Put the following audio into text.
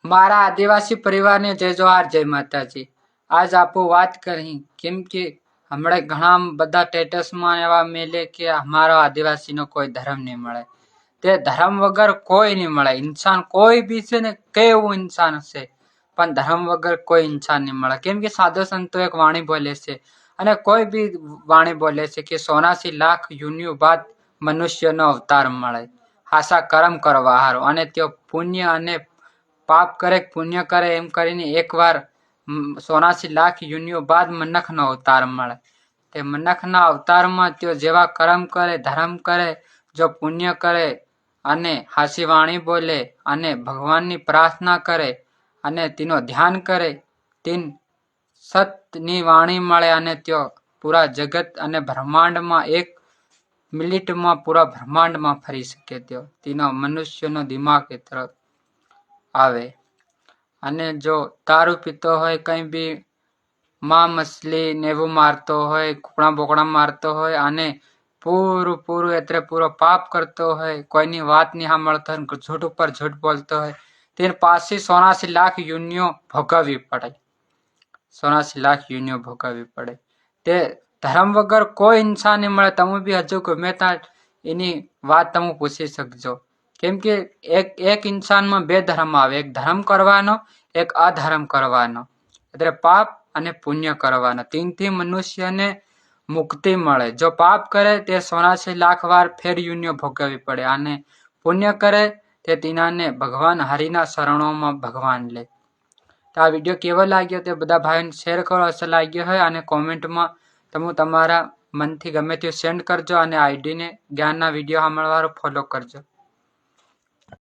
મારા આદિવાસી પરિવારને જય જોહાર, જય માતાજી। આજ આપો વાત કરી કેમ કે હમણાં ઘણા બધા સ્ટેટસમાં એવા મેલે કે અમારો આદિવાસીનો કોઈ ધર્મ નહીં મળે। તે ધર્મ વગર કોઈ નહીં મળે। ઇન્સાન કોઈ બી છે ને કેવું ઇન્સાન હશે પણ ધર્મ વગર કોઈ ઇન્સાન નહીં મળે। કેમ કે સાધુ સંતો એક વાણી બોલે છે અને કોઈ બી વાણી બોલે છે કે 84 લાખ યુનિયો બાદ મનુષ્યનો અવતાર મળે હાસા કર્મ કરવા હારો, અને તેઓ પુણ્ય અને પાપ કરે પુણ્ય કરે એમ કરીને એકવાર 84 લાખ યુનિયો બાદ મનખનો અવતાર મળે। તે મનખના અવતારમાં તેઓ જેવા કર્મ કરે, ધર્મ કરે, જો પુણ્ય કરે અને હાસી વાણી બોલે અને ભગવાનની પ્રાર્થના કરે અને તેનો ધ્યાન કરે, તેન સતની વાણી મળે અને તેઓ પૂરા જગત અને બ્રહ્માંડમાં 1 મિનિટમાં પૂરા બ્રહ્માંડમાં ફરી શકે। તેનો મનુષ્યનો દિમાગ એ તરફ આવે। અને જો દારૂ પીતો હોય, કંઈ બી માં મછલી ને એવું મારતો હોય, કુકડા બોકડા મારતો હોય અને પૂરું એટલે પૂરો પાપ કરતો હોય, કોઈની વાત નહીં સાંભળતો હોય, ઝૂઠ ઉપર ઝૂઠ બોલતો હોય, તેને પાછી 84 લાખ યુનિયો ભોગવવી પડે। 84 લાખ યુનિયો ભોગવવી પડે। તે ધર્મ વગર કોઈ ઇન્સાન નહીં મળે। તમે બી હજુ ગમે ત્યાં એની વાત તમે પૂછી શકજો। કેમ કે એક ઇન્સાનમાં 2 ધર્મ આવે, એક ધર્મ કરવાનો, એક અધર્મ કરવાનો, એટલે પાપ અને પુણ્ય કરવાનો। તેનથી મનુષ્યને મુક્તિ મળે। જો પાપ કરે તે 84 લાખ વાર ફેર યુનિયો ભોગવવી પડે અને પુણ્ય કરે તે તેનાને ભગવાન હરિના શરણોમાં ભગવાન લે। તો આ વિડીયો કેવો લાગ્યો તે બધા ભાઈઓને શેર કરો હશે લાગ્યો હોય, અને કોમેન્ટમાં તમે તમારા મનથી ગમે તે સેન્ડ કરજો અને આઈડીને જ્ઞાનના વિડીયો સાંભળવાનું ફોલો કરજો।